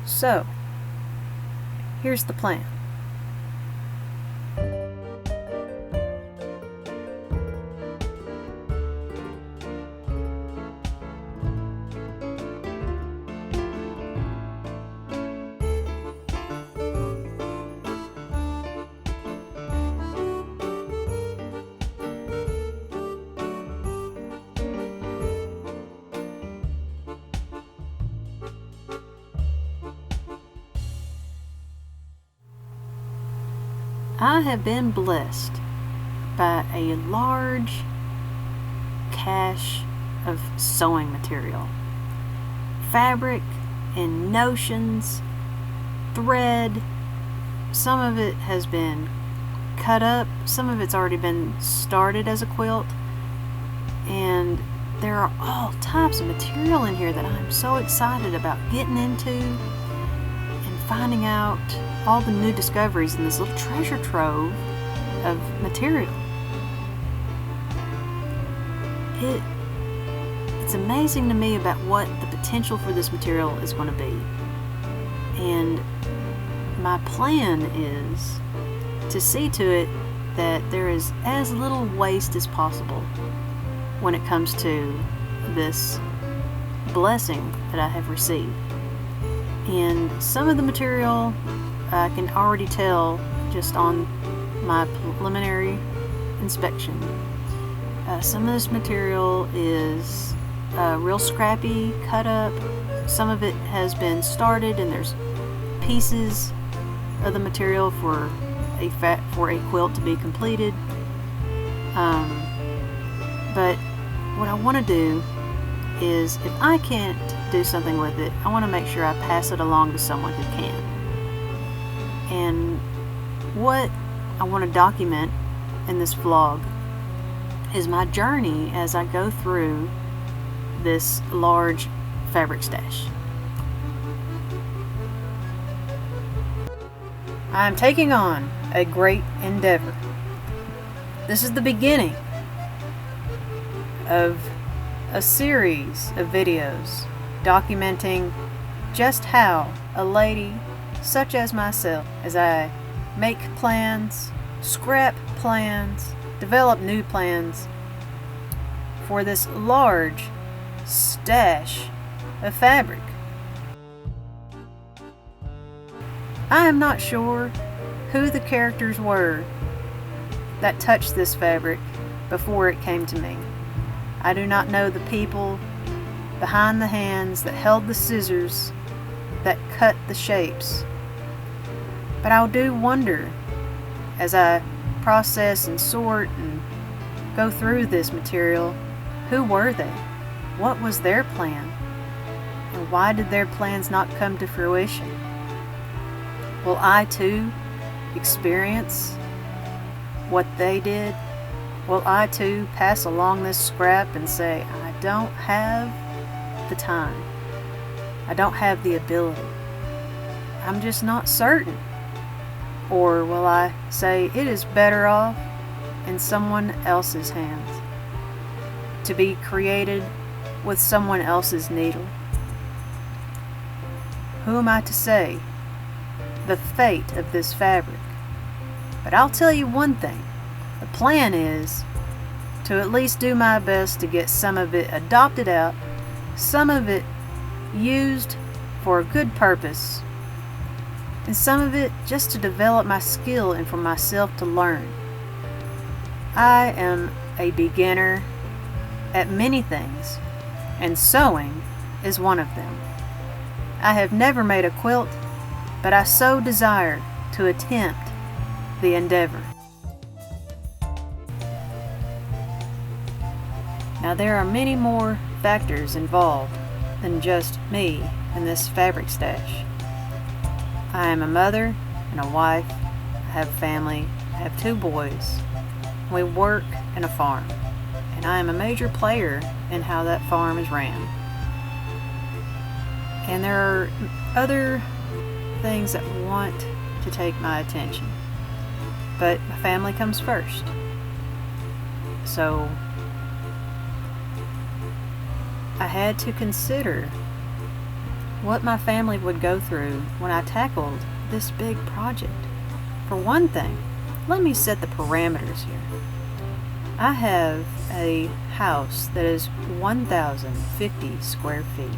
So, here's the plan. I have been blessed by a large cache of sewing material, fabric and notions, thread. Some of it has been cut up, some of it's already been started as a quilt, and there are all types of material in here that I'm so excited about getting into and finding out all the new discoveries in this little treasure trove of material. It's amazing to me about what the potential for this material is going to be. And my plan is to see to it that there is as little waste as possible when it comes to this blessing that I have received. And some of the material I can already tell just on my preliminary inspection. Some of this material is real scrappy, cut up. Some of it has been started, and there's pieces of the material for a quilt to be completed. But what I want to do is, if I can't do something with it, I want to make sure I pass it along to someone who can. And what I want to document in this vlog is my journey as I go through this large fabric stash. I am taking on a great endeavor. This is the beginning of a series of videos documenting just how a lady such as myself, as I make plans, scrap plans, develop new plans for this large stash of fabric. I am not sure who the characters were that touched this fabric before it came to me. I do not know the people behind the hands that held the scissors that cut the shapes. But I do wonder, as I process and sort and go through this material, who were they? What was their plan? And why did their plans not come to fruition? Will I too experience what they did? Will I too pass along this scrap and say, I don't have the time. I don't have the ability. I'm just not certain. Or will I say it is better off in someone else's hands, to be created with someone else's needle? Who am I to say the fate of this fabric? But I'll tell you one thing. The plan is to at least do my best to get some of it adopted out, some of it used for a good purpose, and some of it just to develop my skill and for myself to learn. I am a beginner at many things, and sewing is one of them. I have never made a quilt, but I so desire to attempt the endeavor. Now, there are many more factors involved than just me and this fabric stash. I am a mother and a wife. I have family. I have 2 boys. We work in a farm, and I am a major player in how that farm is ran. And there are other things that want to take my attention, but my family comes first. So I had to consider what my family would go through when I tackled this big project. For one thing, let me set the parameters here. I have a house that is 1,050 square feet.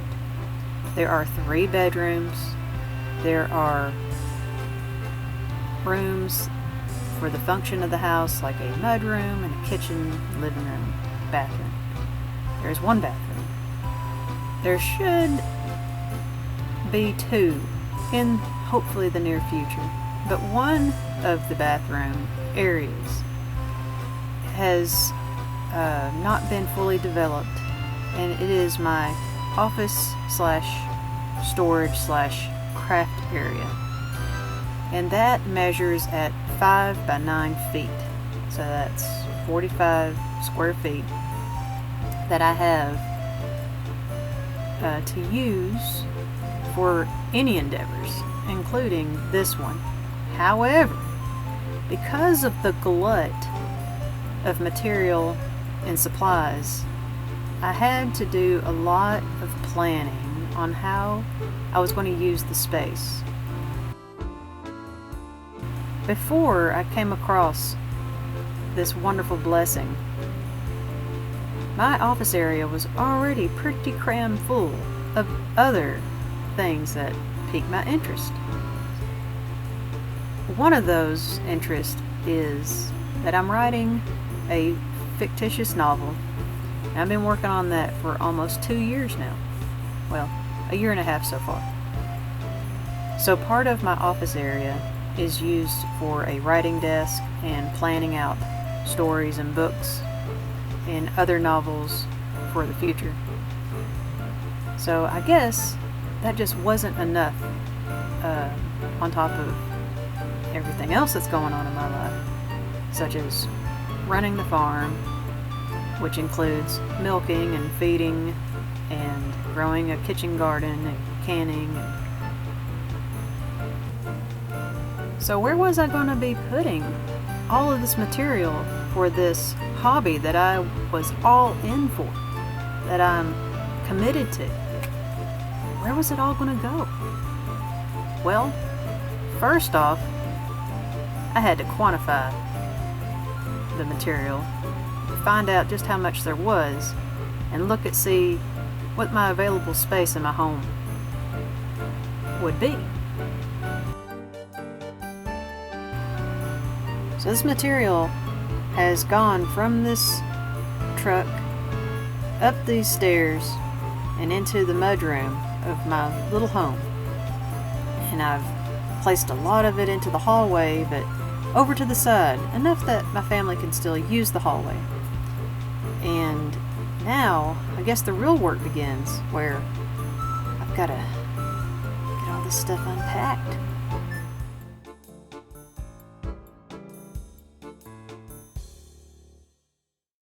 There are 3 bedrooms. There are rooms for the function of the house, like a mudroom and a kitchen, living room, bathroom. There's 1 bathroom. There should be 2 in hopefully the near future, but one of the bathroom areas has not been fully developed, and it is my office / storage / craft area, and that measures at 5 by 9 feet, so that's 45 square feet that I have to use for any endeavors, including this one. However, because of the glut of material and supplies, I had to do a lot of planning on how I was going to use the space. Before I came across this wonderful blessing, my office area was already pretty crammed full of other things that piqued my interest. One of those interests is that I'm writing a fictitious novel, and I've been working on that for almost 2 years now. Well, 1.5 years so far. So part of my office area is used for a writing desk and planning out stories and books and other novels for the future. So I guess that just wasn't enough on top of everything else that's going on in my life, such as running the farm, which includes milking and feeding and growing a kitchen garden and canning. So where was I going to be putting all of this material for this hobby that I was all in for, that I'm committed to? Where was it all going to go? Well, first off, I had to quantify the material, find out just how much there was, and look at see what my available space in my home would be. So this material has gone from this truck up these stairs and into the mudroom of my little home, and I've placed a lot of it into the hallway, but over to the side, enough that my family can still use the hallway. And now I guess the real work begins, where I've got to get all this stuff unpacked